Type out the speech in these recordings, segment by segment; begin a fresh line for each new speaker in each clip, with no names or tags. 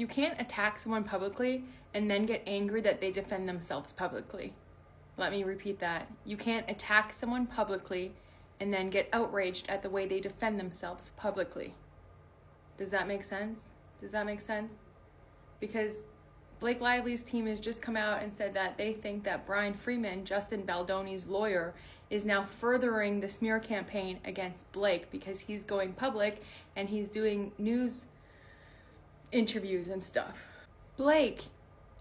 You can't attack someone publicly and then get angry that they defend themselves publicly. Let me repeat that. You can't attack someone publicly and then get outraged at the way they defend themselves publicly. Does that make sense? Does that make sense? Because Blake Lively's team has just come out and said that they think that Brian Freeman, Justin Baldoni's lawyer, is now furthering the smear campaign against Blake because he's going public and he's doing news interviews and stuff. Blake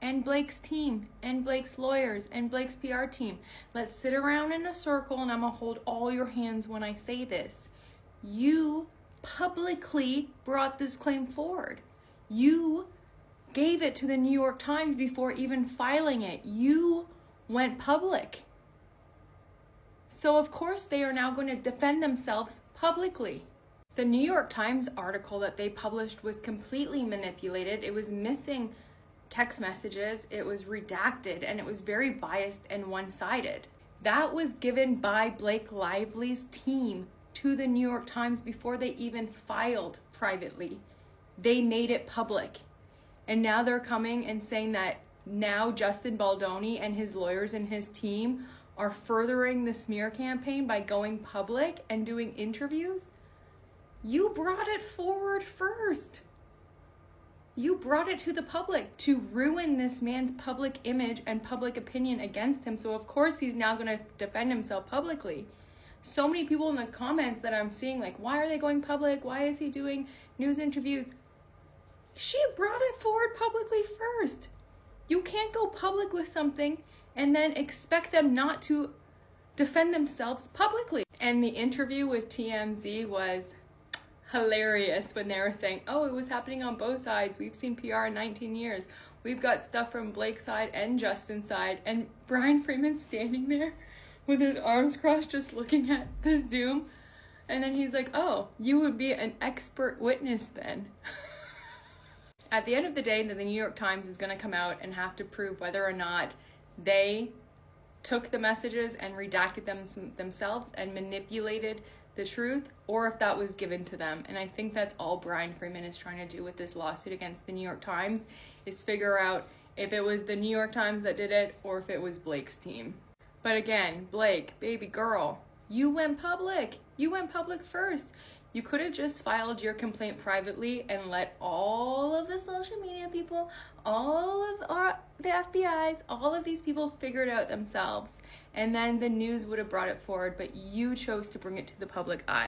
and Blake's team and Blake's lawyers and Blake's PR team, let's sit around in a circle and I'm gonna hold all your hands when I say this. You publicly brought this claim forward. You gave it to the New York Times before even filing it. You went public. So of course they are now going to defend themselves publicly. The New York Times article that they published was completely manipulated. It was missing text messages, it was redacted, and it was very biased and one-sided. That was given by Blake Lively's team to the New York Times before they even filed privately. They made it public. And now they're coming and saying that now Justin Baldoni and his lawyers and his team are furthering the smear campaign by going public and doing interviews. You brought it forward first. You brought it to the public to ruin this man's public image and public opinion against him. So of course he's now going to defend himself publicly. So many people in the comments that I'm seeing, like, why are they going public? Why is he doing news interviews? She brought it forward publicly first. You can't go public with something and then expect them not to defend themselves publicly. And the interview with TMZ was hilarious when they were saying, oh, it was happening on both sides. We've seen PR in 19 years. We've got stuff from Blake's side and Justin's side. And Brian Freeman's standing there with his arms crossed just looking at the Zoom. And then he's like, oh, you would be an expert witness then. At the end of the day, the New York Times is going to come out and have to prove whether or not they took the messages and redacted them themselves and manipulated the truth, or if that was given to them. And I think that's all Brian Freeman is trying to do with this lawsuit against the New York Times, is figure out if it was the New York Times that did it or if it was Blake's team. But again, Blake, baby girl, you went public. You went public first. You could have just filed your complaint privately and let all of the social media people, all of the FBI's, all of these people figure it out themselves. And then the news would have brought it forward, but you chose to bring it to the public eye.